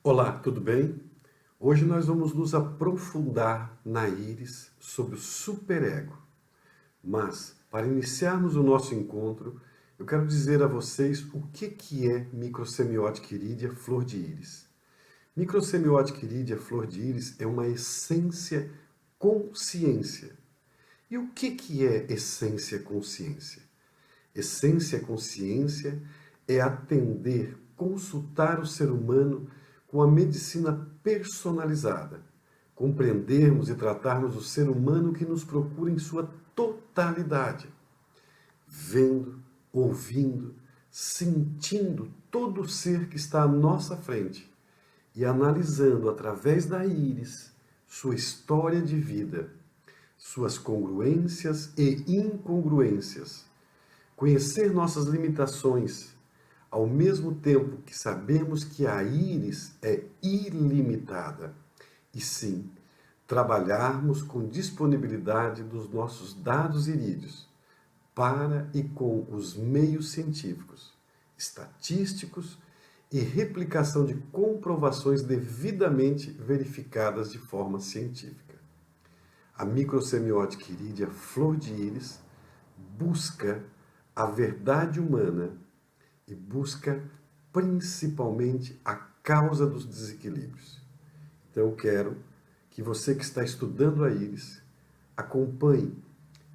Olá, tudo bem? Hoje nós vamos nos aprofundar na íris sobre o superego. Mas, para iniciarmos o nosso encontro, eu quero dizer a vocês o que é microsemiótica irídea flor de íris. Microsemiótica irídea flor de íris é uma essência consciência. E o que é essência consciência? Essência consciência é atender, consultar o ser humano com a medicina personalizada, compreendermos e tratarmos o ser humano que nos procura em sua totalidade, vendo, ouvindo, sentindo todo o ser que está à nossa frente e analisando através da íris sua história de vida, suas congruências e incongruências, conhecer nossas limitações, ao mesmo tempo que sabemos que a íris é ilimitada, e sim, trabalharmos com disponibilidade dos nossos dados irídeos para e com os meios científicos, estatísticos e replicação de comprovações devidamente verificadas de forma científica. A microsemiótica irídea flor de íris busca a verdade humana e busca principalmente a causa dos desequilíbrios. Então eu quero que você que está estudando a íris acompanhe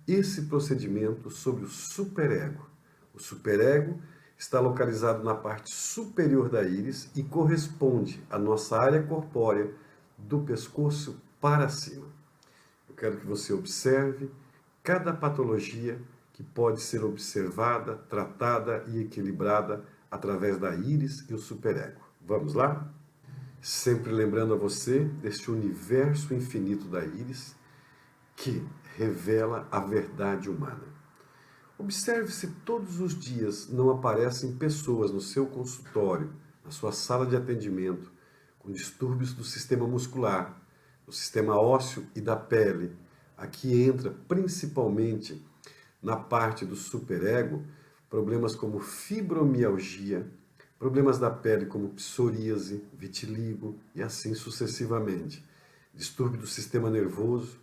esse procedimento sobre o superego. O superego está localizado na parte superior da íris e corresponde à nossa área corpórea do pescoço para cima. Eu quero que você observe cada patologia que pode ser observada, tratada e equilibrada através da íris e o superego. Vamos lá? Sempre lembrando a você deste universo infinito da íris que revela a verdade humana. Observe se todos os dias não aparecem pessoas no seu consultório, na sua sala de atendimento, com distúrbios do sistema muscular, do sistema ósseo e da pele. Aqui entra principalmente na parte do superego, problemas como fibromialgia, problemas da pele como psoríase, vitiligo e assim sucessivamente. Distúrbio do sistema nervoso,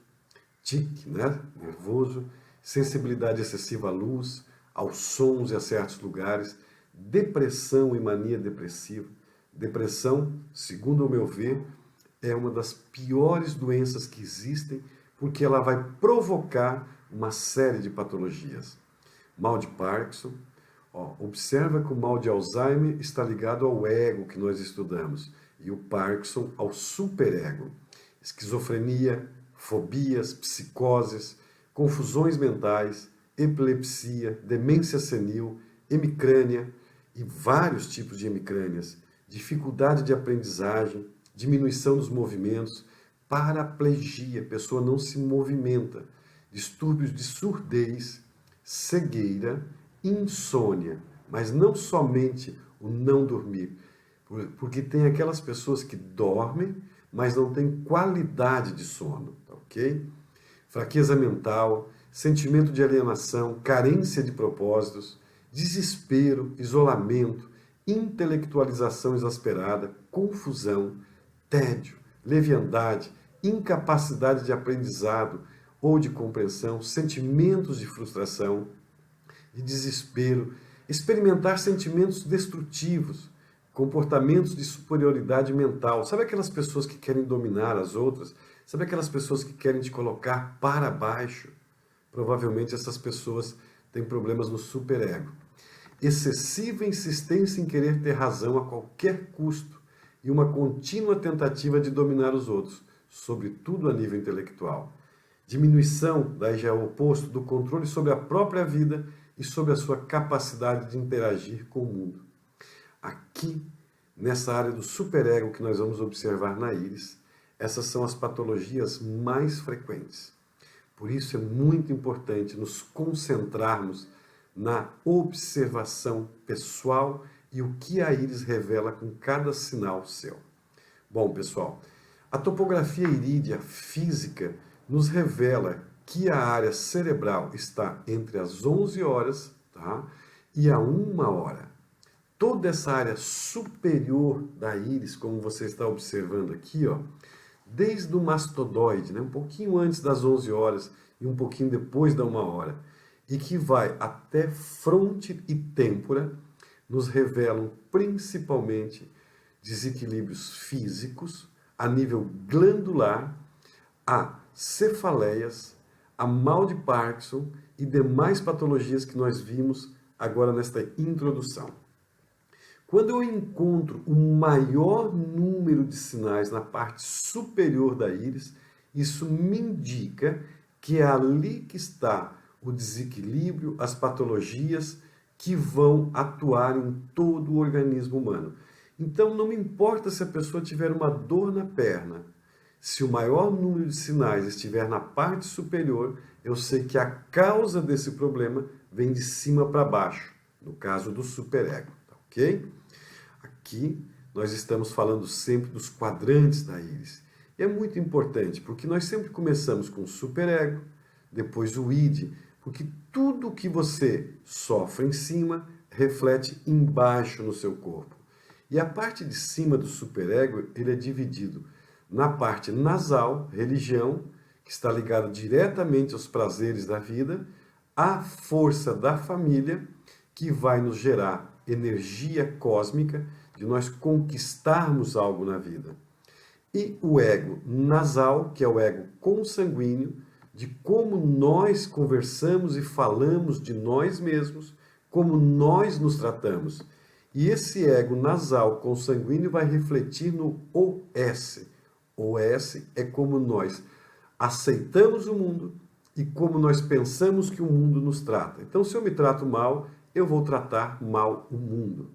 tique, nervoso, sensibilidade excessiva à luz, aos sons e a certos lugares, depressão e mania depressiva. Depressão, segundo o meu ver, é uma das piores doenças que existem, porque ela vai provocar uma série de patologias. Mal de Parkinson. Observa que o mal de Alzheimer está ligado ao ego que nós estudamos e o Parkinson ao superego. Esquizofrenia, fobias, psicoses, confusões mentais, epilepsia, demência senil, hemicrânia e vários tipos de hemicrânias, dificuldade de aprendizagem, diminuição dos movimentos, paraplegia, a pessoa não se movimenta, distúrbios de surdez, cegueira, insônia, mas não somente o não dormir, porque tem aquelas pessoas que dormem, mas não têm qualidade de sono, ok? Fraqueza mental, sentimento de alienação, carência de propósitos, desespero, isolamento, intelectualização exasperada, confusão, tédio, leviandade, incapacidade de aprendizado ou de compreensão, sentimentos de frustração, de desespero, experimentar sentimentos destrutivos, comportamentos de superioridade mental. Sabe aquelas pessoas que querem dominar as outras? Sabe aquelas pessoas que querem te colocar para baixo? Provavelmente essas pessoas têm problemas no superego. Excessiva insistência em querer ter razão a qualquer custo e uma contínua tentativa de dominar os outros, sobretudo a nível intelectual. Diminuição, daí já é o oposto, do controle sobre a própria vida e sobre a sua capacidade de interagir com o mundo. Aqui, nessa área do superego que nós vamos observar na íris, essas são as patologias mais frequentes. Por isso é muito importante nos concentrarmos na observação pessoal e o que a íris revela com cada sinal seu. Bom, pessoal, a topografia irídea física nos revela que a área cerebral está entre as 11 horas, e a 1 hora. toda essa área superior da íris, como você está observando aqui, ó, desde o mastodoide, né, um pouquinho antes das 11 horas e um pouquinho depois da 1 hora, e que vai até fronte e têmpora, nos revelam principalmente desequilíbrios físicos a nível glandular, a cefaleias, a mal de Parkinson e demais patologias que nós vimos agora nesta introdução. Quando eu encontro o maior número de sinais na parte superior da íris, isso me indica que é ali que está o desequilíbrio, as patologias que vão atuar em todo o organismo humano. Então não me importa se a pessoa tiver uma dor na perna, se o maior número de sinais estiver na parte superior, eu sei que a causa desse problema vem de cima para baixo, no caso do superego, tá ok? Aqui nós estamos falando sempre dos quadrantes da íris. E é muito importante, porque nós sempre começamos com o superego, depois o id, porque tudo que você sofre em cima reflete embaixo no seu corpo. E a parte de cima do superego, ele é dividido na parte nasal, religião, que está ligada diretamente aos prazeres da vida, a força da família, que vai nos gerar energia cósmica, de nós conquistarmos algo na vida. E o ego nasal, que é o ego consanguíneo, de como nós conversamos e falamos de nós mesmos, como nós nos tratamos. E esse ego nasal consanguíneo vai refletir no OS. OS é como nós aceitamos o mundo e como nós pensamos que o mundo nos trata. Então, se eu me trato mal, eu vou tratar mal o mundo.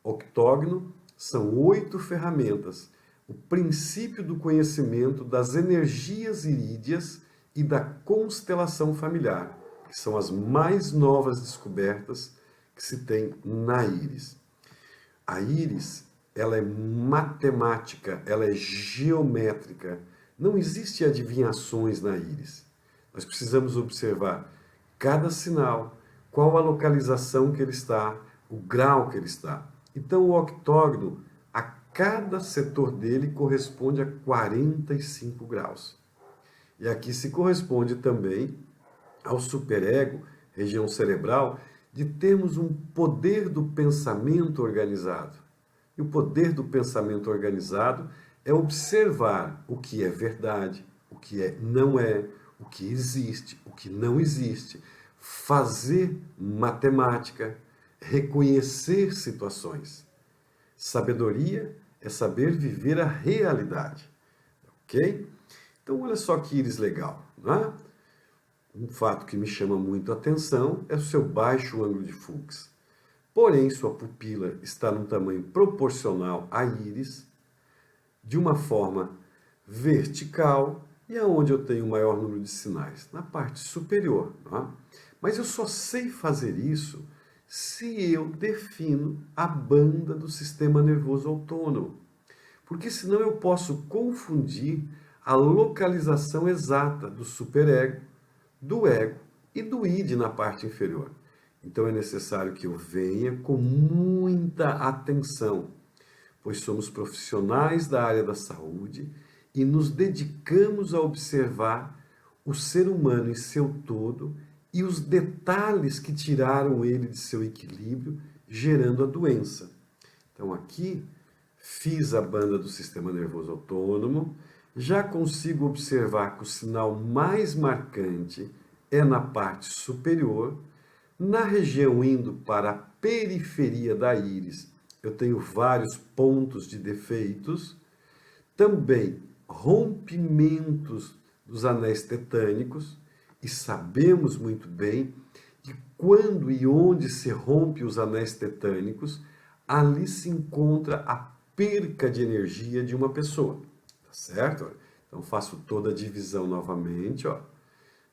Octógono são 8 ferramentas, o princípio do conhecimento das energias irídeas e da constelação familiar, que são as mais novas descobertas que se tem na íris. A íris, ela é matemática, ela é geométrica. Não existe adivinhações na íris. Nós precisamos observar cada sinal, qual a localização que ele está, o grau que ele está. Então, o octógono, a cada setor dele corresponde a 45 graus. E aqui se corresponde também ao superego, região cerebral, de termos um poder do pensamento organizado. E o poder do pensamento organizado é observar o que é verdade, o que não é, o que existe, o que não existe, fazer matemática, reconhecer situações. Sabedoria é saber viver a realidade, ok? Então, olha só que íris legal, não é? Um fato que me chama muito a atenção é o seu baixo ângulo de Fuchs. Porém, sua pupila está num tamanho proporcional à íris, de uma forma vertical, e aonde eu tenho o maior número de sinais? Na parte superior. Não é? Mas eu só sei fazer isso se eu defino a banda do sistema nervoso autônomo. Porque senão eu posso confundir a localização exata do superego, do ego e do id na parte inferior. Então é necessário que eu venha com muita atenção, pois somos profissionais da área da saúde e nos dedicamos a observar o ser humano em seu todo e os detalhes que tiraram ele de seu equilíbrio, gerando a doença. Então aqui fiz a banda do sistema nervoso autônomo, já consigo observar que o sinal mais marcante é na parte superior. Na região indo para a periferia da íris, eu tenho vários pontos de defeitos. Também rompimentos dos anéis tetânicos. E sabemos muito bem que quando e onde se rompe os anéis tetânicos, ali se encontra a perca de energia de uma pessoa. Tá certo? Então faço toda a divisão novamente, ó.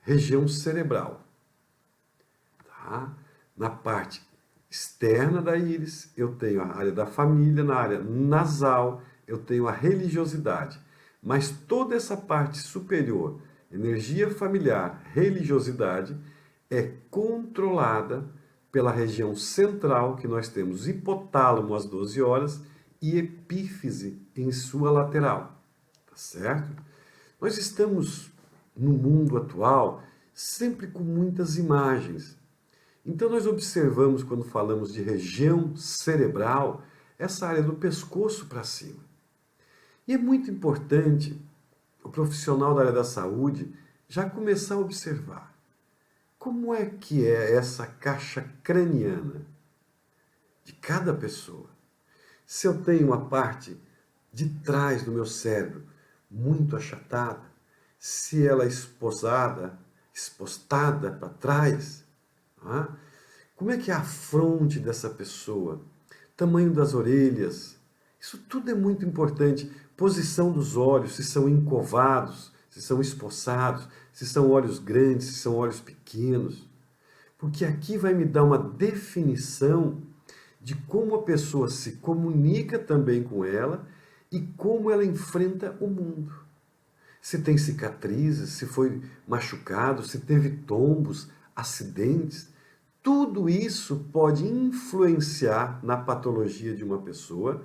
Região cerebral. Tá? Na parte externa da íris, eu tenho a área da família, na área nasal, eu tenho a religiosidade. Mas toda essa parte superior, energia familiar, religiosidade, é controlada pela região central, que nós temos hipotálamo às 12 horas e epífise em sua lateral, tá certo? Nós estamos no mundo atual sempre com muitas imagens. Então nós observamos quando falamos de região cerebral, essa área do pescoço para cima. E é muito importante o profissional da área da saúde já começar a observar como é que é essa caixa craniana de cada pessoa. Se eu tenho a parte de trás do meu cérebro muito achatada, se ela é expostada para trás, não é? Como é que é a fronte dessa pessoa? Tamanho das orelhas. Isso tudo é muito importante. Posição dos olhos, se são encovados, se são espossados, se são olhos grandes, se são olhos pequenos. Porque aqui vai me dar uma definição de como a pessoa se comunica também com ela e como ela enfrenta o mundo. Se tem cicatrizes, se foi machucado, se teve tombos, acidentes, tudo isso pode influenciar na patologia de uma pessoa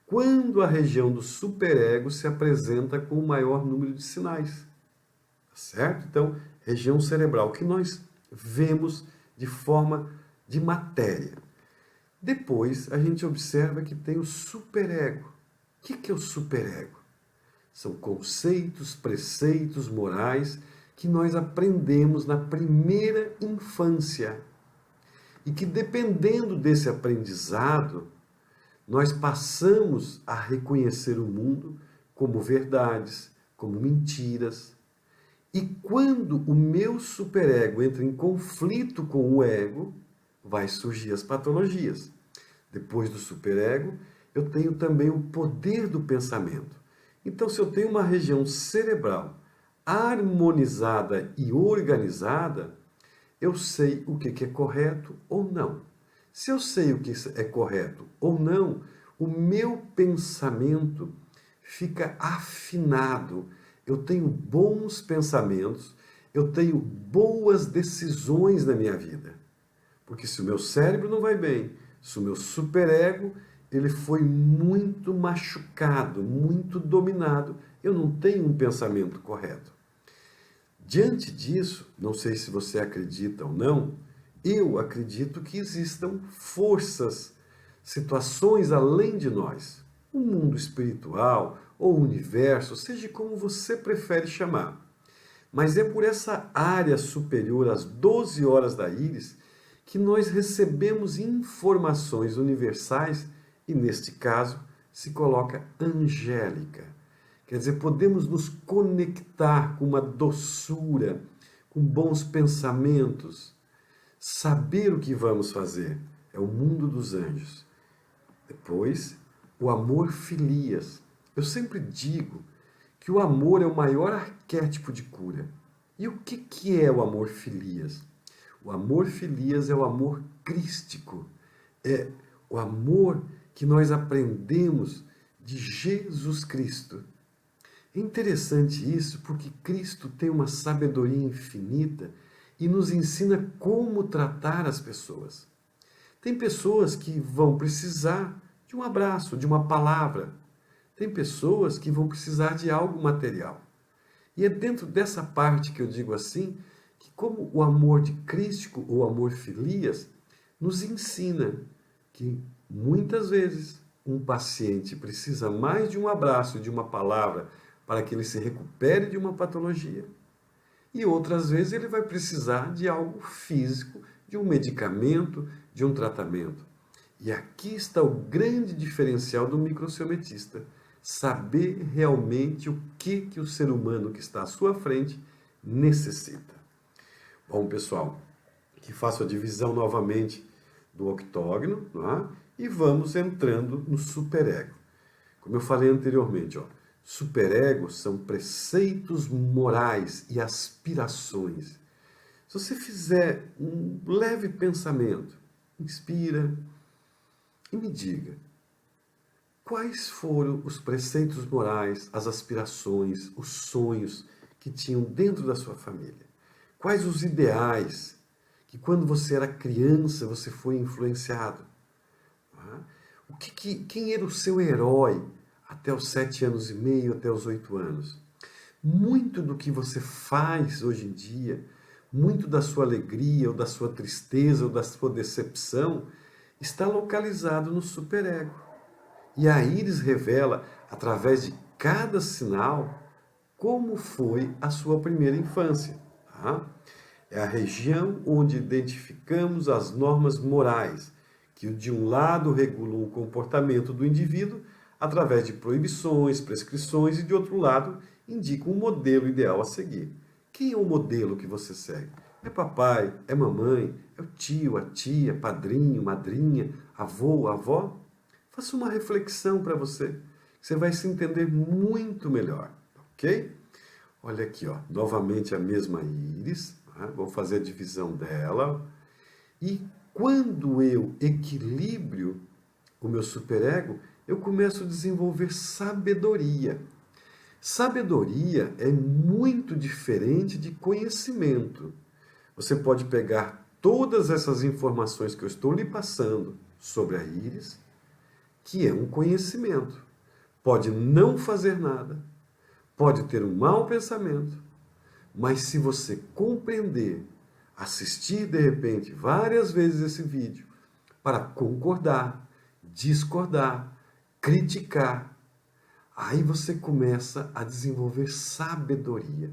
quando a região do superego se apresenta com o maior número de sinais. Tá certo? Então, região cerebral, que nós vemos de forma de matéria. Depois, a gente observa que tem o superego. O que é o superego? São conceitos, preceitos morais que nós aprendemos na primeira infância. E que, dependendo desse aprendizado, nós passamos a reconhecer o mundo como verdades, como mentiras. E quando o meu superego entra em conflito com o ego, vai surgir as patologias. Depois do superego, eu tenho também o poder do pensamento. Então, se eu tenho uma região cerebral harmonizada e organizada, eu sei o que é correto ou não. Se eu sei o que é correto ou não, o meu pensamento fica afinado. Eu tenho bons pensamentos, eu tenho boas decisões na minha vida. Porque se o meu cérebro não vai bem, se o meu superego ele foi muito machucado, muito dominado, eu não tenho um pensamento correto. Diante disso, não sei se você acredita ou não, eu acredito que existam forças, situações além de nós. O mundo espiritual ou universo, seja como você prefere chamar. Mas é por essa área superior às 12 horas da íris que nós recebemos informações universais e, neste caso, se coloca angélica. Quer dizer, podemos nos conectar com uma doçura, com bons pensamentos, saber o que vamos fazer. É o mundo dos anjos. Depois, o amor filias. Eu sempre digo que o amor é o maior arquétipo de cura. E o que é o amor filias? O amor filias é o amor crístico. É o amor que nós aprendemos de Jesus Cristo. É interessante isso porque Cristo tem uma sabedoria infinita e nos ensina como tratar as pessoas. Tem pessoas que vão precisar de um abraço, de uma palavra. Tem pessoas que vão precisar de algo material. E é dentro dessa parte que eu digo assim, que como o amor de Cristo, ou amor filias, nos ensina que muitas vezes um paciente precisa mais de um abraço, de uma palavra, para que ele se recupere de uma patologia. E outras vezes ele vai precisar de algo físico, de um medicamento, de um tratamento. E aqui está o grande diferencial do microciometista. Saber realmente o que o ser humano que está à sua frente necessita. Bom, pessoal, que faço a divisão novamente do octógono, não é? E vamos entrando no superego. Como eu falei anteriormente, ó, superego são preceitos morais e aspirações. Se você fizer um leve pensamento, inspira e me diga, quais foram os preceitos morais, as aspirações, os sonhos que tinham dentro da sua família? Quais os ideais que quando você era criança você foi influenciado? Quem era o seu herói até os 7 anos e meio, até os 8 anos? Muito do que você faz hoje em dia, muito da sua alegria, ou da sua tristeza, ou da sua decepção, está localizado no superego. E a íris revela, através de cada sinal, como foi a sua primeira infância. Tá? É a região onde identificamos as normas morais, que de um lado regulam o comportamento do indivíduo através de proibições, prescrições, e de outro lado indicam um modelo ideal a seguir. Quem é o modelo que você segue? É papai, é mamãe, é o tio, a tia, padrinho, madrinha, avô, avó? Faça uma reflexão para você, que você vai se entender muito melhor, ok? Olha aqui, ó, novamente a mesma íris, tá? Vou fazer a divisão dela. E quando eu equilibro o meu superego, eu começo a desenvolver sabedoria. Sabedoria é muito diferente de conhecimento. Você pode pegar todas essas informações que eu estou lhe passando sobre a íris, que é um conhecimento. Pode não fazer nada, pode ter um mau pensamento, mas se você compreender, assistir de repente várias vezes esse vídeo para concordar, discordar, criticar, aí você começa a desenvolver sabedoria.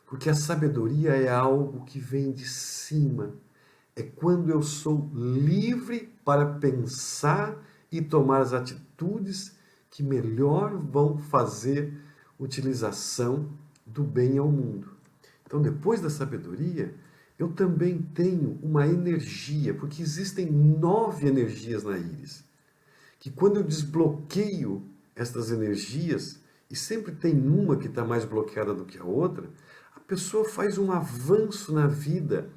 Porque a sabedoria é algo que vem de cima. É quando eu sou livre para pensar e tomar as atitudes que melhor vão fazer utilização do bem ao mundo. Então, depois da sabedoria, eu também tenho uma energia, porque existem 9 energias na íris, que quando eu desbloqueio estas energias, e sempre tem uma que está mais bloqueada do que a outra, a pessoa faz um avanço na vida,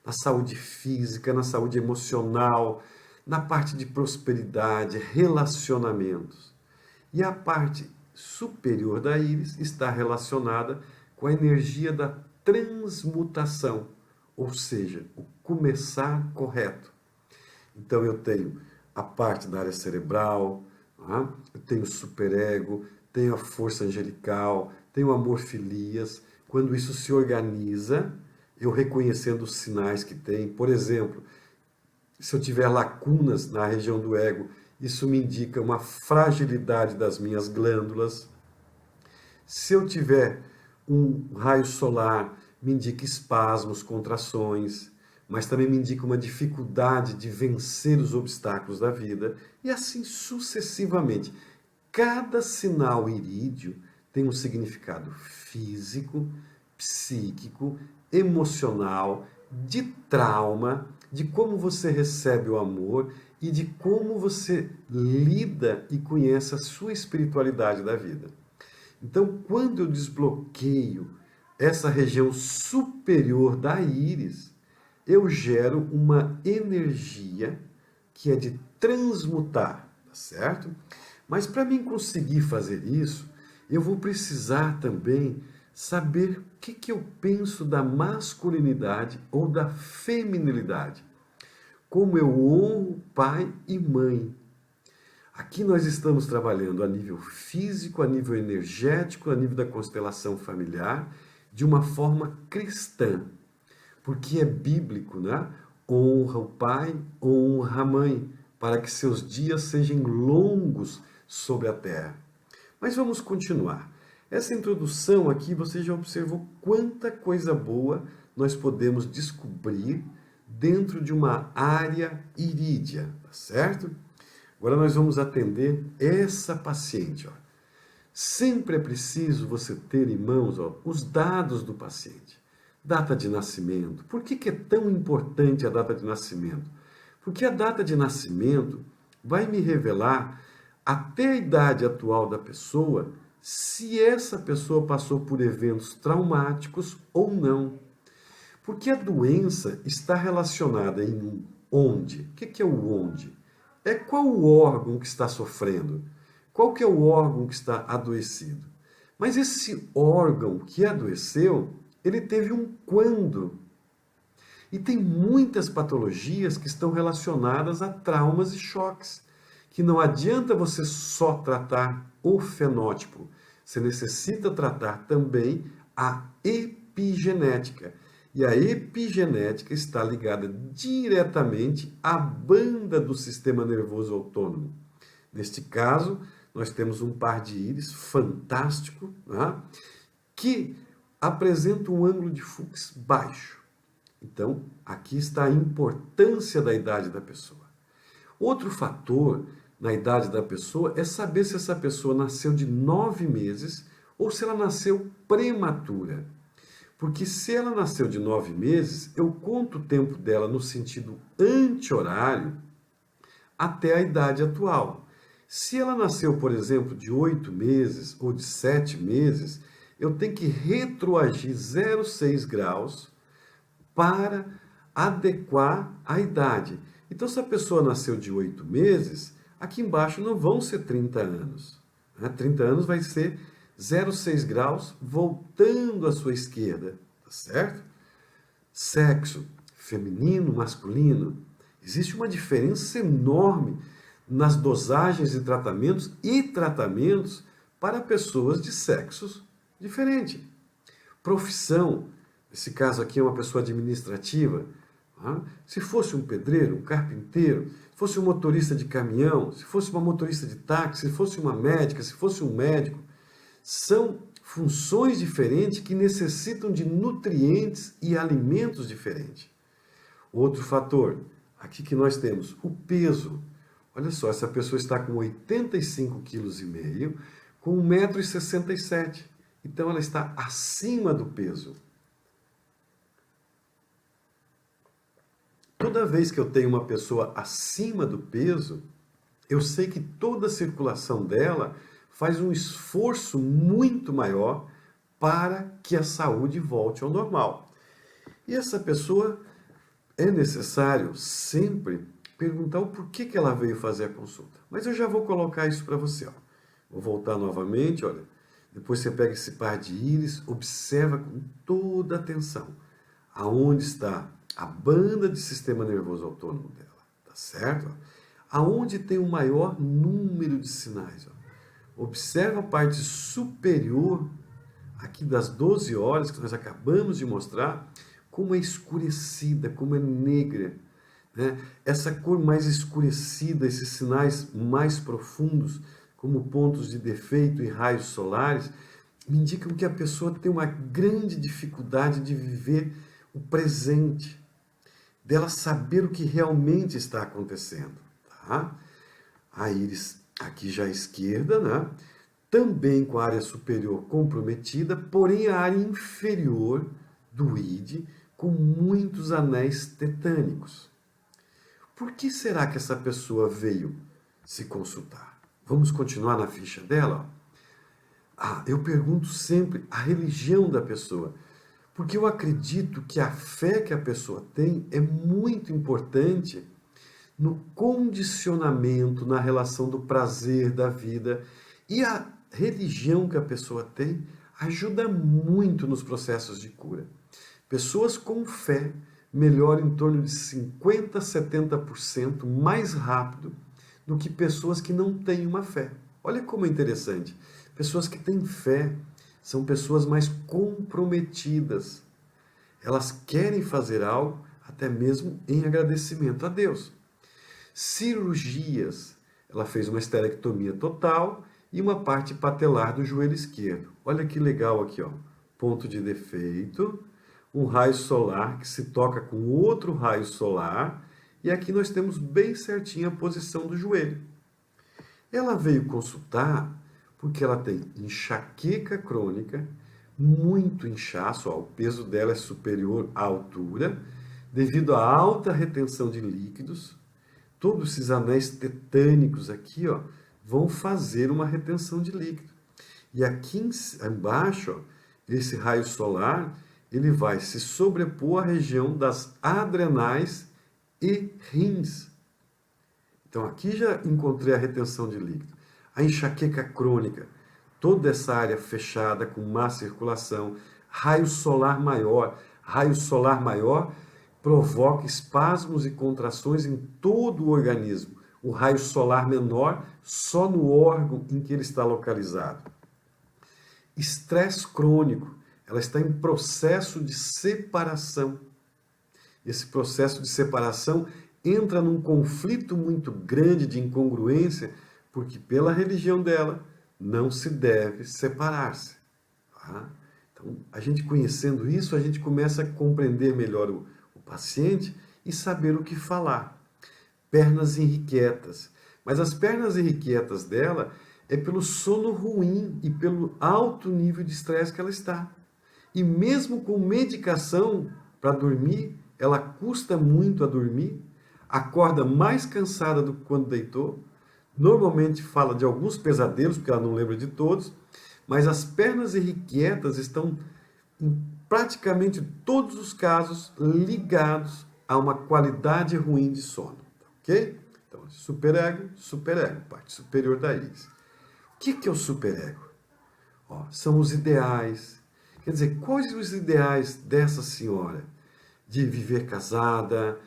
na saúde física, na saúde emocional, na parte de prosperidade, relacionamentos. E a parte superior da íris está relacionada com a energia da transmutação, ou seja, o começar correto. Então eu tenho a parte da área cerebral, eu tenho o superego, tenho a força angelical, tenho o amor-filias. Quando isso se organiza, eu reconhecendo os sinais que tem, por exemplo, se eu tiver lacunas na região do ego, isso me indica uma fragilidade das minhas glândulas. Se eu tiver um raio solar, me indica espasmos, contrações, mas também me indica uma dificuldade de vencer os obstáculos da vida, e assim sucessivamente. Cada sinal irídeo tem um significado físico, psíquico, emocional, de trauma, de como você recebe o amor e de como você lida e conhece a sua espiritualidade da vida. Então, quando eu desbloqueio essa região superior da íris, eu gero uma energia que é de transmutar, tá certo? Mas para mim conseguir fazer isso, eu vou precisar também saber o que eu penso da masculinidade ou da feminilidade. Como eu honro pai e mãe. Aqui nós estamos trabalhando a nível físico, a nível energético, a nível da constelação familiar, de uma forma cristã. Porque é bíblico, né? Honra o pai, honra a mãe, para que seus dias sejam longos sobre a terra. Mas vamos continuar. Essa introdução aqui você já observou quanta coisa boa nós podemos descobrir dentro de uma área irídia, tá certo? Agora nós vamos atender essa paciente. Ó. Sempre é preciso você ter em mãos os dados do paciente. Data de nascimento. Por que é tão importante a data de nascimento? Porque a data de nascimento vai me revelar até a idade atual da pessoa, se essa pessoa passou por eventos traumáticos ou não. Porque a doença está relacionada em um onde. O que é o onde? É qual o órgão que está sofrendo? Qual que é o órgão que está adoecido? Mas esse órgão que adoeceu, ele teve um quando. E tem muitas patologias que estão relacionadas a traumas e choques, que não adianta você só tratar o fenótipo, você necessita tratar também a epigenética. E a epigenética está ligada diretamente à banda do sistema nervoso autônomo. Neste caso, nós temos um par de íris fantástico, né, que apresenta um ângulo de Fuchs baixo. Então, aqui está a importância da idade da pessoa. Outro fator na idade da pessoa é saber se essa pessoa nasceu de 9 meses ou se ela nasceu prematura. Porque se ela nasceu de 9 meses, eu conto o tempo dela no sentido anti-horário até a idade atual. Se ela nasceu, por exemplo, de 8 meses ou de 7 meses, eu tenho que retroagir 0,6 graus para adequar a idade. Então, se a pessoa nasceu de 8 meses, aqui embaixo não vão ser 30 anos. 30 anos vai ser 0,6 graus voltando à sua esquerda, tá certo? Sexo, feminino, masculino. Existe uma diferença enorme nas dosagens de tratamentos e tratamentos para pessoas de sexos diferentes. Profissão, nesse caso aqui é uma pessoa administrativa. Se fosse um pedreiro, um carpinteiro, se fosse um motorista de caminhão, se fosse uma motorista de táxi, se fosse uma médica, se fosse um médico, são funções diferentes que necessitam de nutrientes e alimentos diferentes. Outro fator, aqui que nós temos, o peso. Olha só, essa pessoa está com 85,5 kg, com 1,67 m. Então ela está acima do peso. Toda vez que eu tenho uma pessoa acima do peso, eu sei que toda a circulação dela faz um esforço muito maior para que a saúde volte ao normal. E essa pessoa, é necessário sempre perguntar o porquê que ela veio fazer a consulta. Mas eu já vou colocar isso para você. Ó. Vou voltar novamente, olha. Depois você pega esse par de íris, observa com toda atenção aonde está a banda de sistema nervoso autônomo dela, tá certo? Aonde tem o maior número de sinais, ó. Observa a parte superior aqui das 12 horas que nós acabamos de mostrar, como é escurecida, como é negra, né? Essa cor mais escurecida, esses sinais mais profundos, como pontos de defeito e raios solares, me indicam que a pessoa tem uma grande dificuldade de viver o presente, dela saber o que realmente está acontecendo. Tá? A íris aqui já à esquerda, né? Também com a área superior comprometida, porém a área inferior do id com muitos anéis tetânicos. Por que será que essa pessoa veio se consultar? Vamos continuar na ficha dela? Eu pergunto sempre a religião da pessoa, porque eu acredito que a fé que a pessoa tem é muito importante no condicionamento, na relação do prazer da vida. E a religião que a pessoa tem ajuda muito nos processos de cura. Pessoas com fé melhoram em torno de 50% a 70% mais rápido do que pessoas que não têm uma fé. Olha como é interessante. Pessoas que têm fé são pessoas mais comprometidas. Elas querem fazer algo, até mesmo em agradecimento a Deus. Cirurgias. Ela fez uma esterectomia total e uma parte patelar do joelho esquerdo. Olha que legal aqui, ó. Ponto de defeito, um raio solar que se toca com outro raio solar, e aqui nós temos bem certinho a posição do joelho. Ela veio consultar porque ela tem enxaqueca crônica, muito inchaço, ó, o peso dela é superior à altura, devido à alta retenção de líquidos. Todos esses anéis tetânicos aqui, ó, vão fazer uma retenção de líquido. E aqui embaixo, ó, esse raio solar, ele vai se sobrepor à região das adrenais e rins. Então aqui já encontrei a retenção de líquido. A enxaqueca crônica, toda essa área fechada com má circulação, raio solar maior provoca espasmos e contrações em todo o organismo. O raio solar menor só no órgão em que ele está localizado. Estresse crônico, ela está em processo de separação. Esse processo de separação entra num conflito muito grande de incongruência, porque pela religião dela não se deve separar-se. Tá? Então, a gente conhecendo isso, a gente começa a compreender melhor o paciente e saber o que falar. Pernas irrequietas. Mas as pernas irrequietas dela é pelo sono ruim e pelo alto nível de estresse que ela está. E mesmo com medicação para dormir, ela custa muito a dormir, acorda mais cansada do que quando deitou, normalmente fala de alguns pesadelos, porque ela não lembra de todos, mas as pernas irrequietas estão, em praticamente todos os casos, ligados a uma qualidade ruim de sono. Ok? Então, superego, parte superior da íris. O que é o superego? São os ideais. Quer dizer, quais os ideais dessa senhora? De viver casada,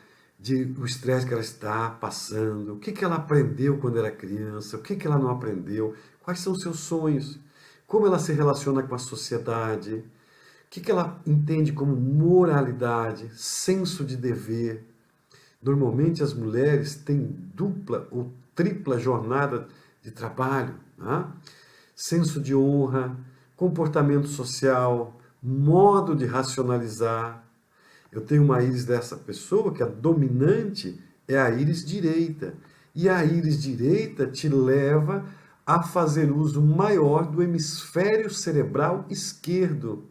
o estresse que ela está passando, o que ela aprendeu quando era criança, o que ela não aprendeu, quais são os seus sonhos, como ela se relaciona com a sociedade, o que ela entende como moralidade, senso de dever. Normalmente as mulheres têm dupla ou tripla jornada de trabalho, né? Senso de honra, comportamento social, modo de racionalizar. Eu tenho uma íris dessa pessoa que a dominante é a íris direita. E a íris direita te leva a fazer uso maior do hemisfério cerebral esquerdo,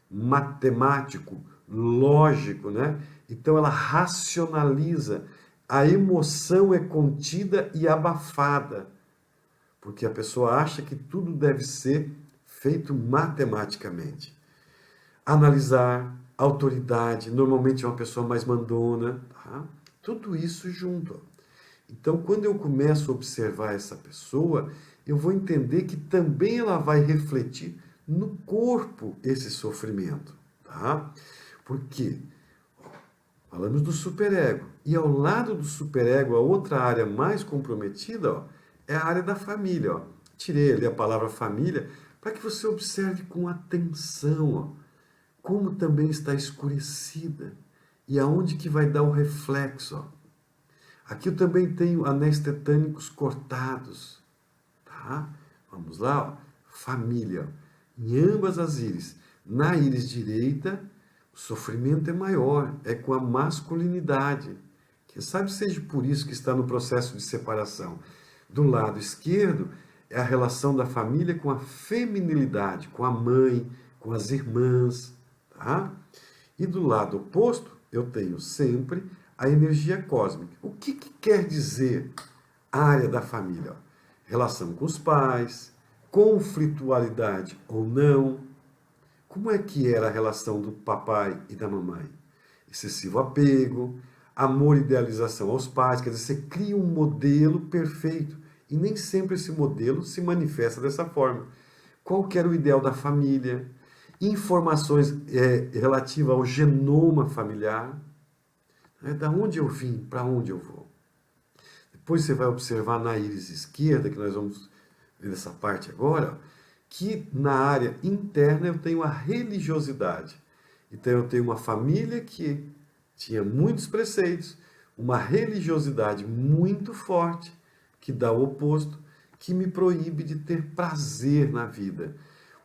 matemático, lógico, né? Então ela racionaliza. A emoção é contida e abafada, porque a pessoa acha que tudo deve ser feito matematicamente. Analisar, autoridade, normalmente é uma pessoa mais mandona, tá? Tudo isso junto. Então, quando eu começo a observar essa pessoa, eu vou entender que também ela vai refletir no corpo esse sofrimento, tá? Por quê? Falamos do superego. E ao lado do superego, a outra área mais comprometida, é a área da família. Tirei ali a palavra família para que você observe com atenção, como também está escurecida e aonde que vai dar o reflexo. Aqui eu também tenho anéis tetânicos cortados, tá? Vamos lá, família, em ambas as íris. Na íris direita, o sofrimento é maior, é com a masculinidade. Quem sabe seja por isso que está no processo de separação. Do lado esquerdo, é a relação da família com a feminilidade, com a mãe, com as irmãs, tá? E do lado oposto, eu tenho sempre a energia cósmica. O que quer dizer a área da família? Relação com os pais, conflitualidade ou não. Como é que era a relação do papai e da mamãe? Excessivo apego, amor e idealização aos pais, quer dizer, você cria um modelo perfeito e nem sempre esse modelo se manifesta dessa forma. Qual que era o ideal da família? Informações relativas ao genoma familiar, da onde eu vim, para onde eu vou. Depois você vai observar na íris esquerda, que nós vamos ver nessa parte agora, que na área interna eu tenho a religiosidade. Então eu tenho uma família que tinha muitos preceitos, uma religiosidade muito forte, que dá o oposto, que me proíbe de ter prazer na vida.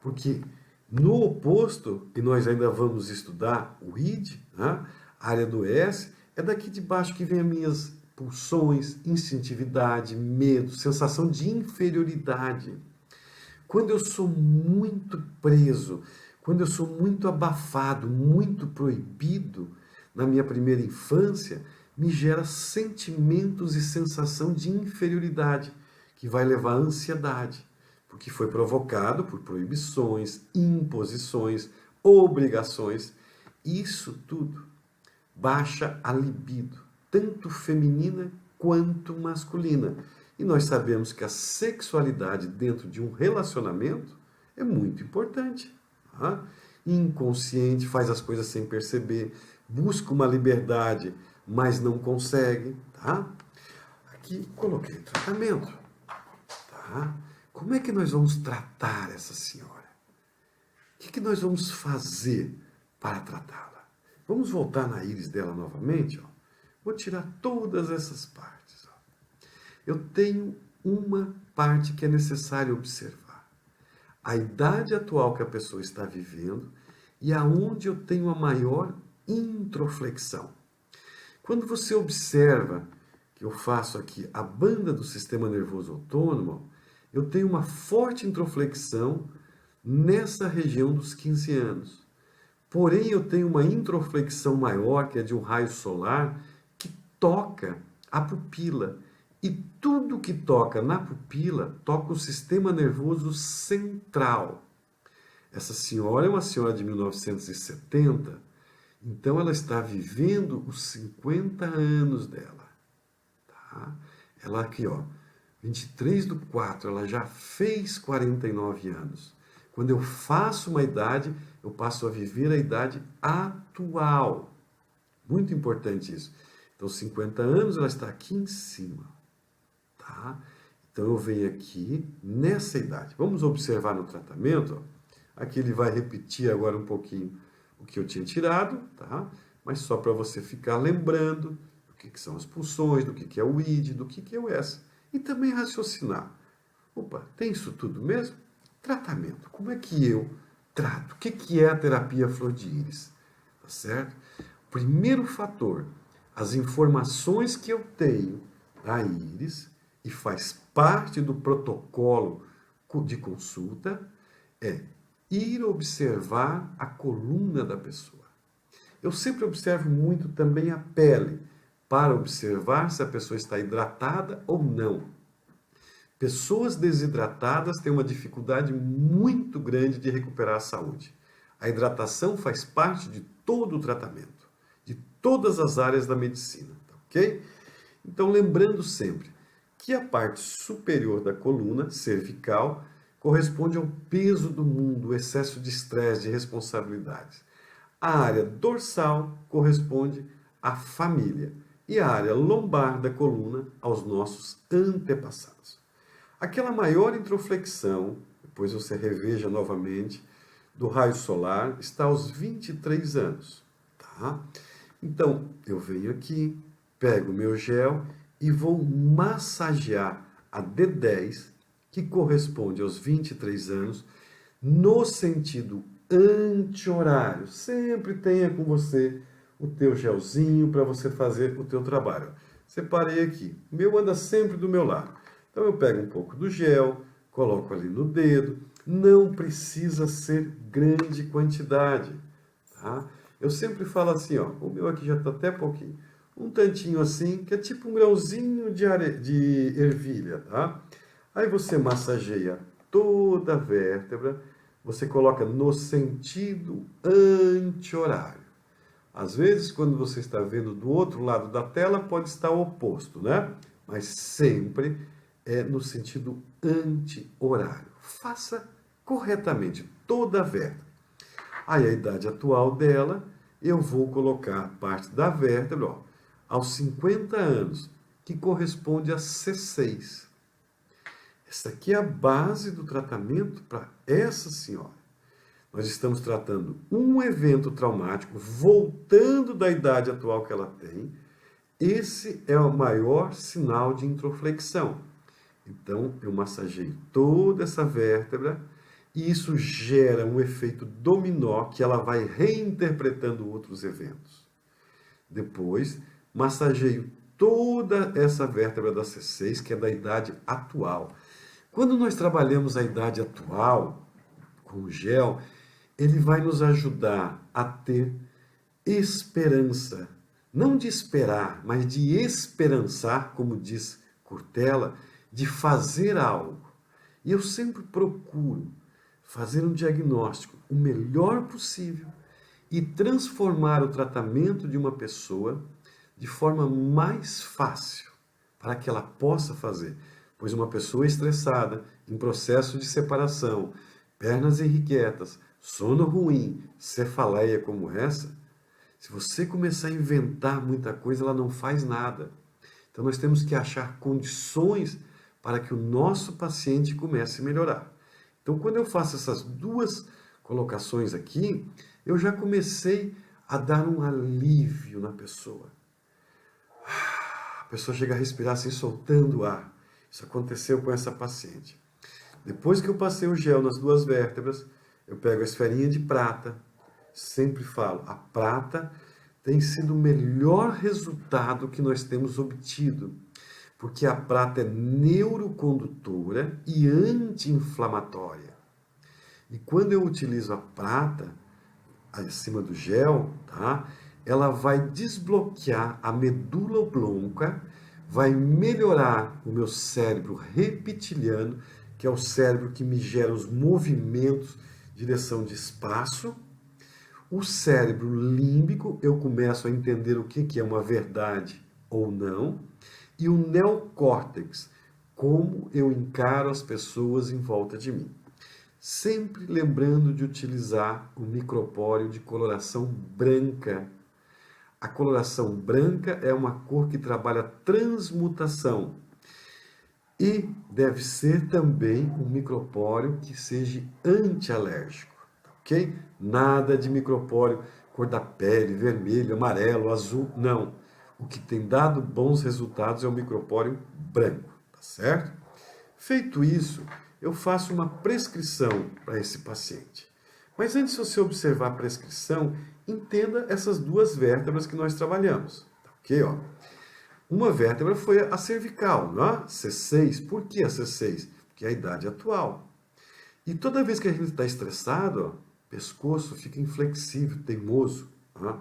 Porque no oposto, e nós ainda vamos estudar o id, né? A área do S, é daqui de baixo que vem as minhas pulsões, instintividade, medo, sensação de inferioridade. Quando eu sou muito preso, quando eu sou muito abafado, muito proibido na minha primeira infância, me gera sentimentos e sensação de inferioridade, que vai levar à ansiedade, porque foi provocado por proibições, imposições, obrigações. Isso tudo baixa a libido, tanto feminina quanto masculina. E nós sabemos que a sexualidade dentro de um relacionamento é muito importante. Tá? Inconsciente, faz as coisas sem perceber, busca uma liberdade, mas não consegue, tá? Aqui coloquei o tratamento, tá? Como é que nós vamos tratar essa senhora? O que nós vamos fazer para tratá-la? Vamos voltar na íris dela novamente, ó. Vou tirar todas essas partes, ó. Eu tenho uma parte que é necessário observar. A idade atual que a pessoa está vivendo e aonde eu tenho a maior introflexão. Quando você observa que eu faço aqui a banda do sistema nervoso autônomo, eu tenho uma forte introflexão nessa região dos 15 anos. Porém, eu tenho uma introflexão maior, que é de um raio solar, que toca a pupila. E tudo que toca na pupila toca o sistema nervoso central. Essa senhora é uma senhora de 1970, então ela está vivendo os 50 anos dela. Tá? Ela aqui, ó, 23/4, ela já fez 49 anos. Quando eu faço uma idade, eu passo a viver a idade atual. Muito importante isso. Então, 50 anos, ela está aqui em cima. Tá? Então, eu venho aqui nessa idade. Vamos observar no tratamento. Ó. Aqui ele vai repetir agora um pouquinho o que eu tinha tirado, tá? Mas só para você ficar lembrando do que são as pulsões, do que é o ID, do que é o S. E também raciocinar. Opa, tem isso tudo mesmo? Tratamento. Como é que eu trato? O que é a terapia flor de íris? Tá certo? Primeiro fator, as informações que eu tenho da íris e faz parte do protocolo de consulta é ir observar a coluna da pessoa. Eu sempre observo muito também a pele para observar se a pessoa está hidratada ou não. Pessoas desidratadas têm uma dificuldade muito grande de recuperar a saúde. A hidratação faz parte de todo o tratamento, de todas as áreas da medicina, ok? Então, lembrando sempre que a parte superior da coluna, cervical, corresponde ao peso do mundo, o excesso de estresse, de responsabilidades. A área dorsal corresponde à família e a área lombar da coluna aos nossos antepassados. Aquela maior introflexão, depois você reveja novamente, do raio solar, está aos 23 anos. Tá? Então, eu venho aqui, pego o meu gel e vou massagear a D10, que corresponde aos 23 anos, no sentido anti-horário. Sempre tenha com você o teu gelzinho para você fazer o teu trabalho. Separei aqui. O meu anda sempre do meu lado. Então eu pego um pouco do gel, coloco ali no dedo. Não precisa ser grande quantidade. Tá? Eu sempre falo assim, ó, o meu aqui já está até pouquinho. Um tantinho assim, que é tipo um grãozinho de ervilha. Tá? Aí você massageia toda a vértebra. Você coloca no sentido anti-horário. Às vezes, quando você está vendo do outro lado da tela, pode estar oposto, né? Mas sempre é no sentido anti-horário. Faça corretamente toda a vértebra. Aí a idade atual dela, eu vou colocar a parte da vértebra, ó, aos 50 anos, que corresponde a C6. Essa aqui é a base do tratamento para essa senhora. Nós estamos tratando um evento traumático, voltando da idade atual que ela tem. Esse é o maior sinal de introflexão. Então, eu massageio toda essa vértebra e isso gera um efeito dominó que ela vai reinterpretando outros eventos. Depois, massageio toda essa vértebra da C6, que é da idade atual. Quando nós trabalhamos a idade atual com o gel, ele vai nos ajudar a ter esperança. Não de esperar, mas de esperançar, como diz Cortella, de fazer algo. E eu sempre procuro fazer um diagnóstico o melhor possível e transformar o tratamento de uma pessoa de forma mais fácil para que ela possa fazer. Pois uma pessoa estressada, em processo de separação, pernas irrequietas, sono ruim, cefaleia como essa, Se você começar a inventar muita coisa, ela não faz nada. Então nós temos que achar condições para que o nosso paciente comece a melhorar. Então quando eu faço essas duas colocações aqui, eu já comecei a dar um alívio na pessoa. A pessoa chega a respirar assim, soltando o ar. Isso aconteceu com essa paciente. Depois que eu passei o gel nas duas vértebras, eu pego a esferinha de prata. Sempre falo, a prata tem sido o melhor resultado que nós temos obtido. Porque a prata é neurocondutora e anti-inflamatória. E quando eu utilizo a prata acima do gel, tá? Ela vai desbloquear a medula oblonga, vai melhorar o meu cérebro reptiliano, que é o cérebro que me gera os movimentos de direção de espaço. O cérebro límbico, eu começo a entender o que é uma verdade ou não. E o neocórtex, como eu encaro as pessoas em volta de mim. Sempre lembrando de utilizar o micropóreo de coloração branca. A coloração branca é uma cor que trabalha transmutação. E deve ser também um micropóreo que seja antialérgico, ok? Nada de micropóreo cor da pele, vermelho, amarelo, azul, não. O que tem dado bons resultados é o micropóreo branco, tá certo? Feito isso, eu faço uma prescrição para esse paciente. Mas antes de você observar a prescrição, entenda essas duas vértebras que nós trabalhamos, tá ok? Ó. Uma vértebra foi a cervical, não é? C6. Por que a C6? Porque é a idade atual. E toda vez que a gente está estressado, ó, o pescoço fica inflexível, teimoso. Não é?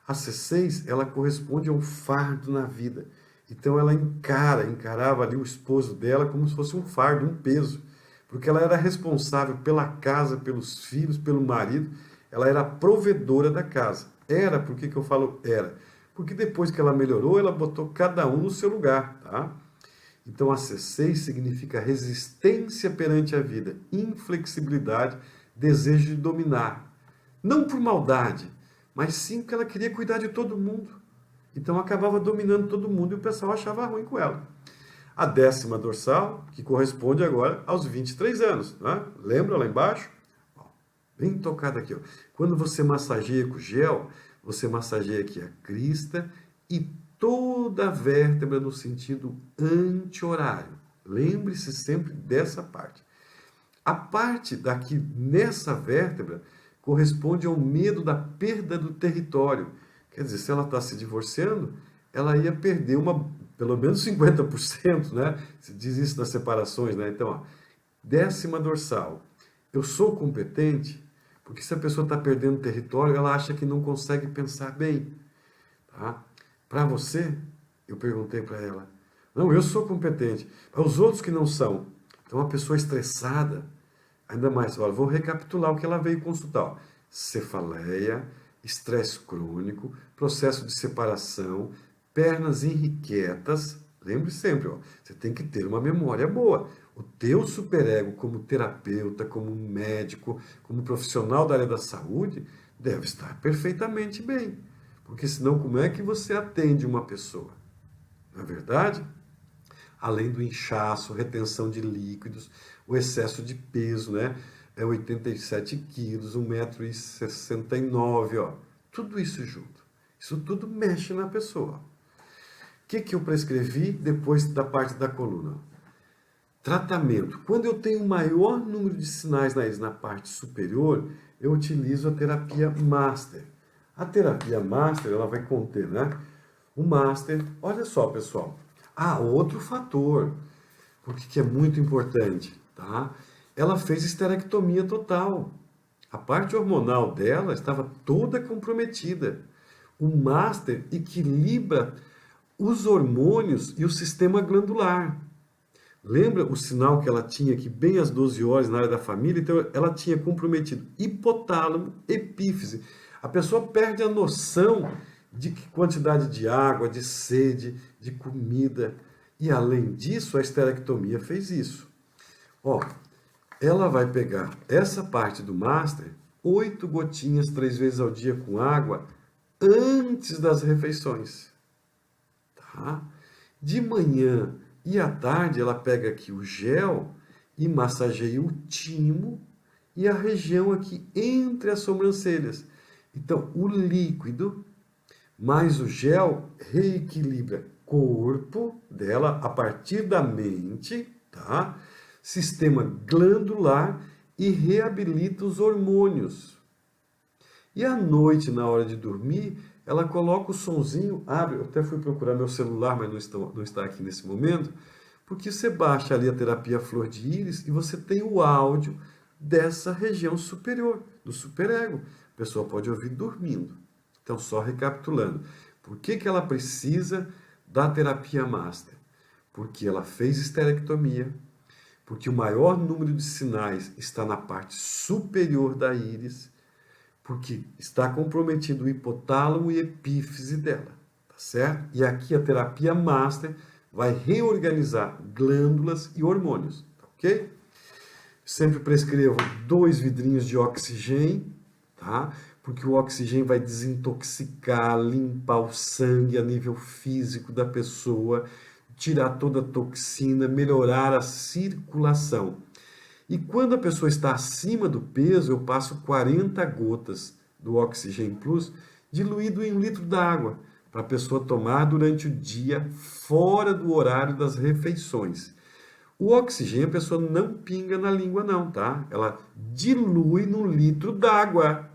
A C6, ela corresponde a um fardo na vida. Então ela encarava ali o esposo dela como se fosse um fardo, um peso. Porque ela era responsável pela casa, pelos filhos, pelo marido. Ela era a provedora da casa. Era, por que eu falo era? Porque depois que ela melhorou, ela botou cada um no seu lugar, tá? Então a C6 significa resistência perante a vida, inflexibilidade, desejo de dominar. Não por maldade, mas sim porque ela queria cuidar de todo mundo. Então acabava dominando todo mundo e o pessoal achava ruim com ela. A 10ª dorsal, que corresponde agora aos 23 anos. Né? Lembra lá embaixo? Ó, bem tocado aqui. Ó. Quando você massageia com gel, você massageia aqui a crista e toda a vértebra no sentido anti-horário. Lembre-se sempre dessa parte. A parte daqui nessa vértebra corresponde ao medo da perda do território. Quer dizer, se ela está se divorciando, ela ia perder pelo menos 50%, né? Se diz isso nas separações, né? Então, ó, 10ª dorsal. Eu sou competente porque se a pessoa está perdendo território, ela acha que não consegue pensar bem. Tá? Para você, eu perguntei para ela, não, eu sou competente. Para os outros que não são. Então, uma pessoa estressada, ainda mais, olha, vou recapitular o que ela veio consultar. Ó. Cefaleia, estresse crônico, processo de separação, pernas irrequietas. Lembre sempre, ó, você tem que ter uma memória boa. O teu superego como terapeuta, como médico, como profissional da área da saúde, deve estar perfeitamente bem. Porque senão como é que você atende uma pessoa? Não é verdade? Além do inchaço, retenção de líquidos, o excesso de peso, né? É 87 quilos, 1,69 m, ó. Tudo isso junto. Isso tudo mexe na pessoa. O que eu prescrevi depois da parte da coluna? Tratamento. Quando eu tenho maior número de sinais na parte superior, eu utilizo a terapia Master. A terapia Master, ela vai conter, né? O Master, olha só, pessoal. Ah, outro fator, porque que é muito importante, tá? Ela fez esterectomia total. A parte hormonal dela estava toda comprometida. O Master equilibra os hormônios e o sistema glandular. Lembra o sinal que ela tinha aqui bem às 12 horas na área da família? Então ela tinha comprometido hipotálamo, epífise. A pessoa perde a noção de quantidade de água, de sede, de comida. E além disso, a esterectomia fez isso. Ó, ela vai pegar essa parte do Master, 8 gotinhas 3 vezes ao dia com água, antes das refeições. Tá? De manhã e à tarde ela pega aqui o gel e massageia o timo e a região aqui entre as sobrancelhas. Então, o líquido mais o gel reequilibra corpo dela a partir da mente, tá? Sistema glandular e reabilita os hormônios. E à noite, na hora de dormir, ela coloca o sonzinho, abre, eu até fui procurar meu celular, mas não está aqui nesse momento, porque você baixa ali a terapia flor de íris e você tem o áudio dessa região superior, do superego. A pessoa pode ouvir dormindo. Então, só recapitulando, por que ela precisa da terapia master? Porque ela fez esterectomia, porque o maior número de sinais está na parte superior da íris, porque está comprometido o hipotálamo e epífise dela, tá certo? E aqui a terapia master vai reorganizar glândulas e hormônios, tá ok? Sempre prescrevo 2 vidrinhos de oxigênio, tá? Porque o oxigênio vai desintoxicar, limpar o sangue a nível físico da pessoa, tirar toda a toxina, melhorar a circulação. E quando a pessoa está acima do peso, eu passo 40 gotas do Oxigênio Plus diluído em 1 litro d'água para a pessoa tomar durante o dia, fora do horário das refeições. O oxigênio a pessoa não pinga na língua não, tá? Ela dilui no litro d'água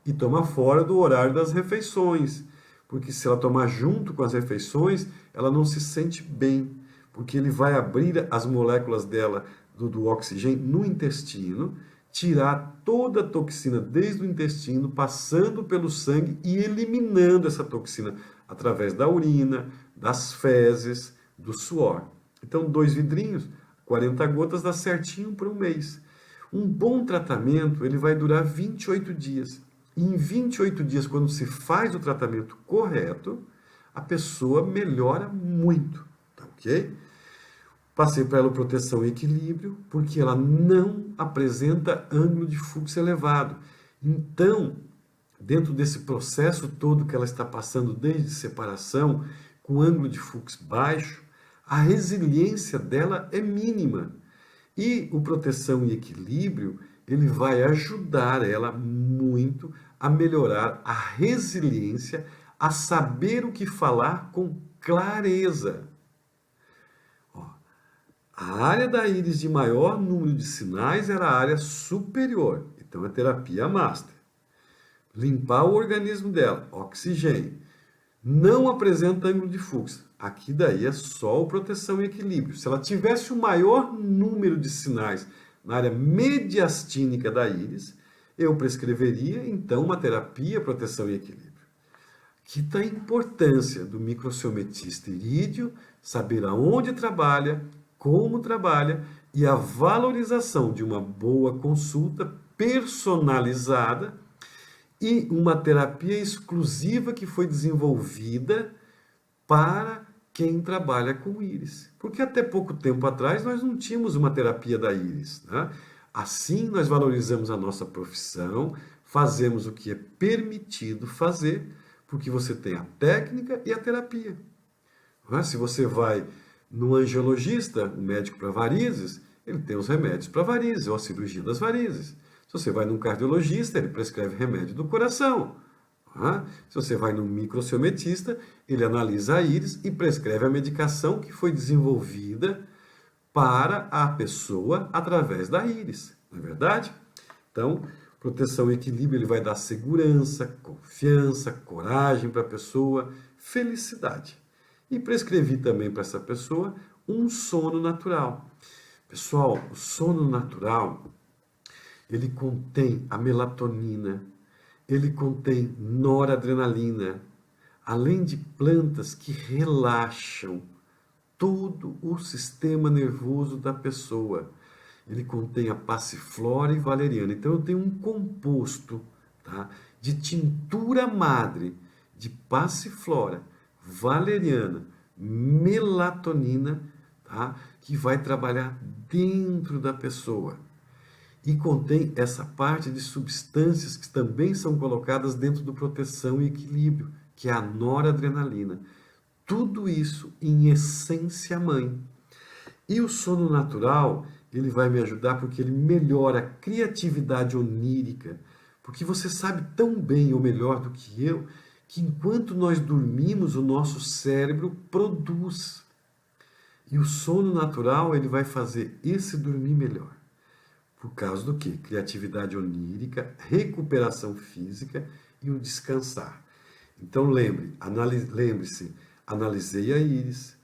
e toma fora do horário das refeições. Porque se ela tomar junto com as refeições, ela não se sente bem, porque ele vai abrir as moléculas dela do oxigênio no intestino, tirar toda a toxina desde o intestino, passando pelo sangue e eliminando essa toxina através da urina, das fezes, do suor. Então, 2 vidrinhos, 40 gotas dá certinho para 1 mês. Um bom tratamento, ele vai durar 28 dias. E em 28 dias, quando se faz o tratamento correto, a pessoa melhora muito, tá ok? Passei para ela proteção e equilíbrio, porque ela não apresenta ângulo de fluxo elevado. Então, dentro desse processo todo que ela está passando desde separação, com ângulo de fluxo baixo, a resiliência dela é mínima. E o proteção e equilíbrio, ele vai ajudar ela muito a melhorar a resiliência, a saber o que falar com clareza. A área da íris de maior número de sinais era a área superior, então é terapia master. Limpar o organismo dela, oxigênio. Não apresenta ângulo de fluxo. Aqui daí é só o proteção e equilíbrio. Se ela tivesse o maior número de sinais na área mediastínica da íris, eu prescreveria então uma terapia, proteção e equilíbrio. Aqui está a importância do microciometista irídeo, saber aonde trabalha, como trabalha e a valorização de uma boa consulta personalizada e uma terapia exclusiva que foi desenvolvida para quem trabalha com íris. Porque até pouco tempo atrás nós não tínhamos uma terapia da íris, né? Assim nós valorizamos a nossa profissão, fazemos o que é permitido fazer, porque você tem a técnica e a terapia. Se você vai no angiologista, um médico para varizes, ele tem os remédios para varizes, ou a cirurgia das varizes. Se você vai num cardiologista, ele prescreve remédio do coração. Se você vai num microciometista, ele analisa a íris e prescreve a medicação que foi desenvolvida para a pessoa através da íris. Não é verdade? Então, proteção e equilíbrio, ele vai dar segurança, confiança, coragem para a pessoa, felicidade. E prescrevi também para essa pessoa um sono natural. Pessoal, o sono natural, ele contém a melatonina, ele contém noradrenalina, além de plantas que relaxam todo o sistema nervoso da pessoa. Ele contém a passiflora e valeriana. Então eu tenho um composto, tá, de tintura madre de passiflora, valeriana, melatonina, tá, que vai trabalhar dentro da pessoa. e contém essa parte de substâncias que também são colocadas dentro do proteção e equilíbrio, que é a noradrenalina. Tudo isso em essência mãe. E o sono natural, ele vai me ajudar porque ele melhora a criatividade onírica. Porque você sabe tão bem, ou melhor do que eu, que enquanto nós dormimos, o nosso cérebro produz. E o sono natural, ele vai fazer esse dormir melhor. Por causa do quê? Criatividade onírica, recuperação física e o descansar. Então lembre-se, analisei a íris,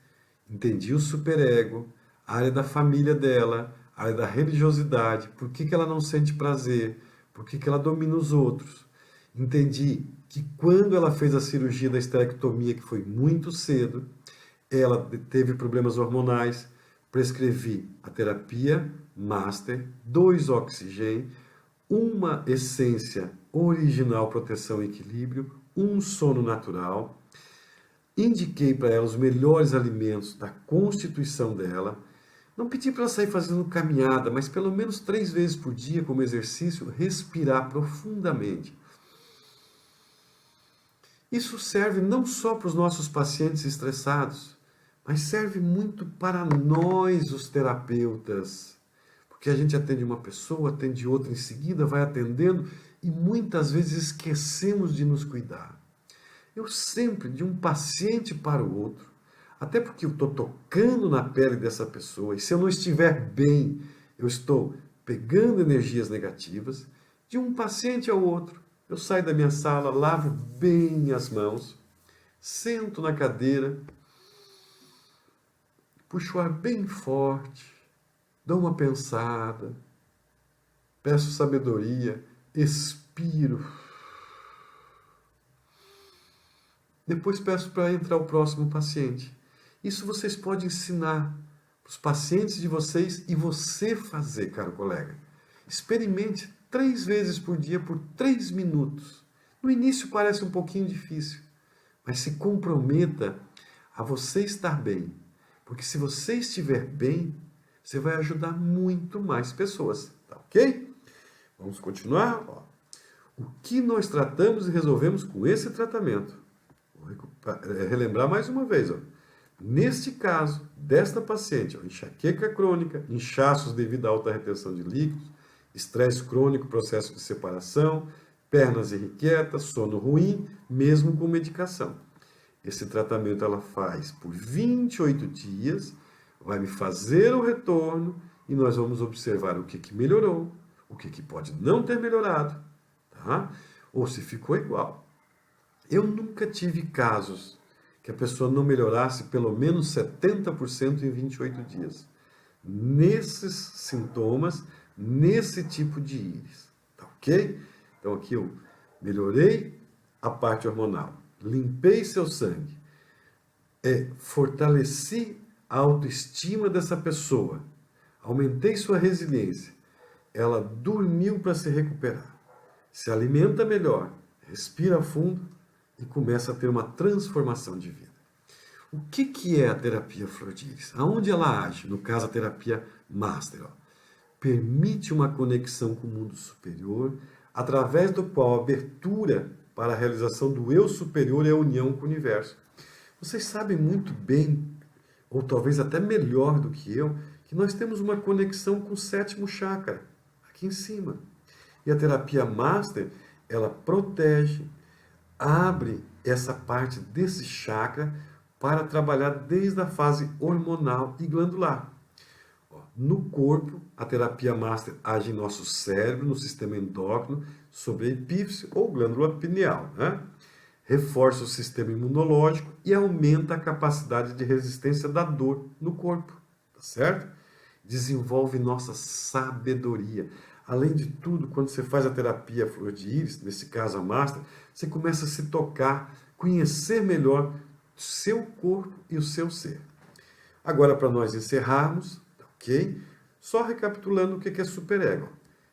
entendi o superego, a área da família dela, a área da religiosidade, por que ela não sente prazer, por que ela domina os outros. Entendi que quando ela fez a cirurgia da esterectomia, que foi muito cedo, ela teve problemas hormonais, prescrevi a terapia Master, 2 oxigênio, uma essência original, proteção e equilíbrio, um sono natural. Indiquei para ela os melhores alimentos da constituição dela. Não pedi para ela sair fazendo caminhada, mas pelo menos 3 vezes por dia, como exercício, respirar profundamente. Isso serve não só para os nossos pacientes estressados, mas serve muito para nós, os terapeutas. Porque a gente atende uma pessoa, atende outra em seguida, vai atendendo e muitas vezes esquecemos de nos cuidar. Eu sempre, de um paciente para o outro, até porque eu estou tocando na pele dessa pessoa, e se eu não estiver bem, eu estou pegando energias negativas, de um paciente ao outro. Eu saio da minha sala, lavo bem as mãos, sento na cadeira, puxo o ar bem forte, dou uma pensada, peço sabedoria, expiro. Depois peço para entrar o próximo paciente. Isso vocês podem ensinar para os pacientes de vocês e você fazer, caro colega. Experimente 3 vezes por dia por 3 minutos. No início parece um pouquinho difícil, mas se comprometa a você estar bem. Porque se você estiver bem, você vai ajudar muito mais pessoas, tá ok? Vamos continuar? Ó. O que nós tratamos e resolvemos com esse tratamento? Vou relembrar mais uma vez. Ó. Neste caso, desta paciente, ó, enxaqueca crônica, inchaços devido à alta retenção de líquidos, estresse crônico, processo de separação, pernas irrequietas, sono ruim, mesmo com medicação. Esse tratamento ela faz por 28 dias, vai me fazer o retorno e nós vamos observar o que melhorou, o que pode não ter melhorado, tá? Ou se ficou igual. Eu nunca tive casos que a pessoa não melhorasse pelo menos 70% em 28 dias. Nesses sintomas, nesse tipo de íris, tá ok? Então aqui eu melhorei a parte hormonal, limpei seu sangue, fortaleci a autoestima dessa pessoa, aumentei sua resiliência, ela dormiu para se recuperar, se alimenta melhor, respira fundo e começa a ter uma transformação de vida. O que é a terapia Flor de Íris? Aonde ela age? No caso, a terapia Master. Ó. Permite uma conexão com o mundo superior, através do qual a abertura para a realização do eu superior é a união com o universo. Vocês sabem muito bem, ou talvez até melhor do que eu, que nós temos uma conexão com o 7º chakra, aqui em cima. E a terapia Master, ela protege, abre essa parte desse chakra para trabalhar desde a fase hormonal e glandular. No corpo, a terapia Master age em nosso cérebro, no sistema endócrino, sobre a epífise ou glândula pineal, né? Reforça o sistema imunológico e aumenta a capacidade de resistência da dor no corpo, tá certo? Desenvolve nossa sabedoria. Além de tudo, quando você faz a terapia Flor de Íris, nesse caso a Master, você começa a se tocar, conhecer melhor o seu corpo e o seu ser. Agora, para nós encerrarmos, ok? Só recapitulando o que é superego.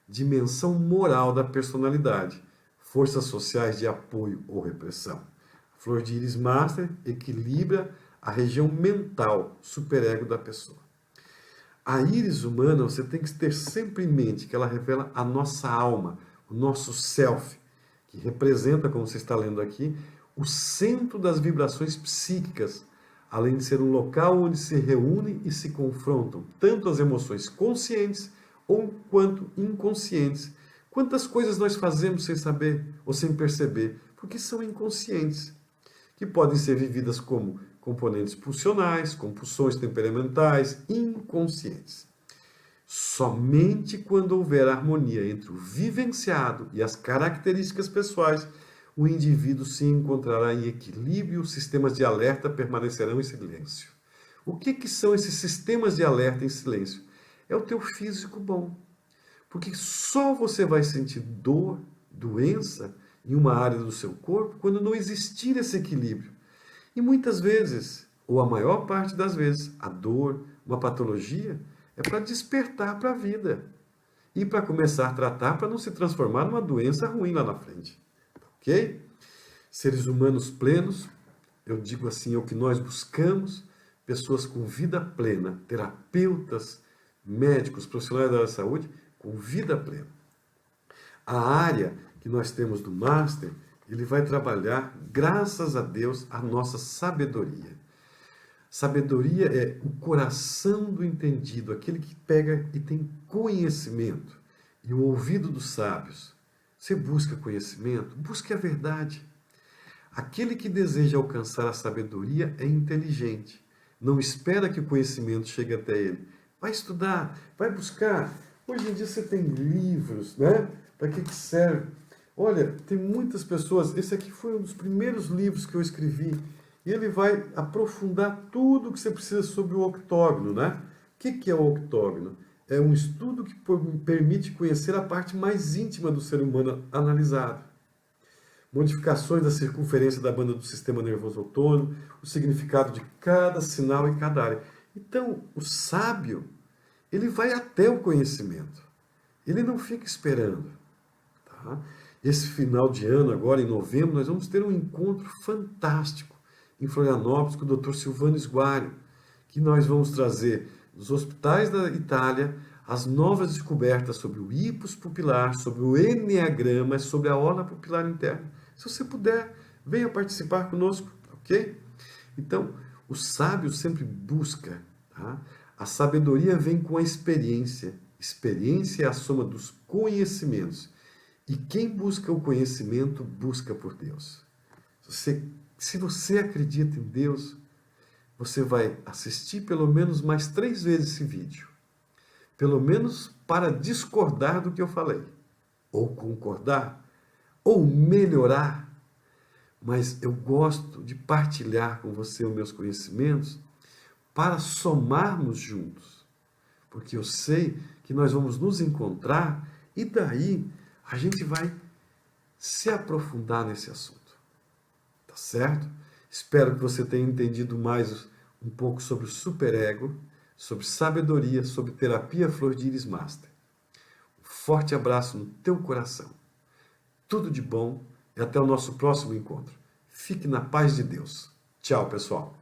Dimensão moral da personalidade, forças sociais de apoio ou repressão. Flor de Íris Master equilibra a região mental, superego da pessoa. A íris humana, você tem que ter sempre em mente que ela revela a nossa alma, o nosso self, que representa, como você está lendo aqui, o centro das vibrações psíquicas, além de ser um local onde se reúnem e se confrontam tanto as emoções conscientes ou quanto inconscientes. Quantas coisas nós fazemos sem saber ou sem perceber, porque são inconscientes, que podem ser vividas como componentes pulsionais, compulsões temperamentais, inconscientes. Somente quando houver harmonia entre o vivenciado e as características pessoais, o indivíduo se encontrará em equilíbrio e os sistemas de alerta permanecerão em silêncio. O que são esses sistemas de alerta em silêncio? É o teu físico bom. Porque só você vai sentir dor, doença em uma área do seu corpo quando não existir esse equilíbrio. E muitas vezes, ou a maior parte das vezes, a dor, uma patologia, é para despertar para a vida. E para começar a tratar para não se transformar numa doença ruim lá na frente. Ok? Seres humanos plenos, eu digo assim, é o que nós buscamos, pessoas com vida plena, terapeutas, médicos, profissionais da área da saúde, com vida plena. A área que nós temos do Master, ele vai trabalhar, graças a Deus, a nossa sabedoria. Sabedoria é o coração do entendido, aquele que pega e tem conhecimento. E o ouvido dos sábios. Você busca conhecimento? Busque a verdade. Aquele que deseja alcançar a sabedoria é inteligente. Não espera que o conhecimento chegue até ele. Vai estudar, vai buscar. Hoje em dia você tem livros, né? Para que serve? Olha, tem muitas pessoas. Esse aqui foi um dos primeiros livros que eu escrevi. E ele vai aprofundar tudo o que você precisa sobre o octógono, né? O que é o octógono? É um estudo que permite conhecer a parte mais íntima do ser humano analisado. Modificações da circunferência da banda do sistema nervoso autônomo, o significado de cada sinal em cada área. Então, o sábio, ele vai até o conhecimento. Ele não fica esperando. Tá? Esse final de ano, agora em novembro, nós vamos ter um encontro fantástico em Florianópolis com o Dr. Silvano Sguario, que nós vamos trazer dos hospitais da Itália as novas descobertas sobre o hipos pupilar, sobre o eneagrama, sobre a ola pupilar interna. Se você puder, venha participar conosco, ok? Então, o sábio sempre busca, tá? A sabedoria vem com a experiência. Experiência é a soma dos conhecimentos. E quem busca o conhecimento, busca por Deus. Se você acredita em Deus, você vai assistir pelo menos mais 3 vezes esse vídeo. Pelo menos para discordar do que eu falei. Ou concordar, ou melhorar. Mas eu gosto de partilhar com você os meus conhecimentos para somarmos juntos. Porque eu sei que nós vamos nos encontrar e daí a gente vai se aprofundar nesse assunto. Tá certo? Espero que você tenha entendido mais um pouco sobre o superego, sobre sabedoria, sobre terapia Flor de Íris Master. Um forte abraço no teu coração. Tudo de bom e até o nosso próximo encontro. Fique na paz de Deus. Tchau, pessoal.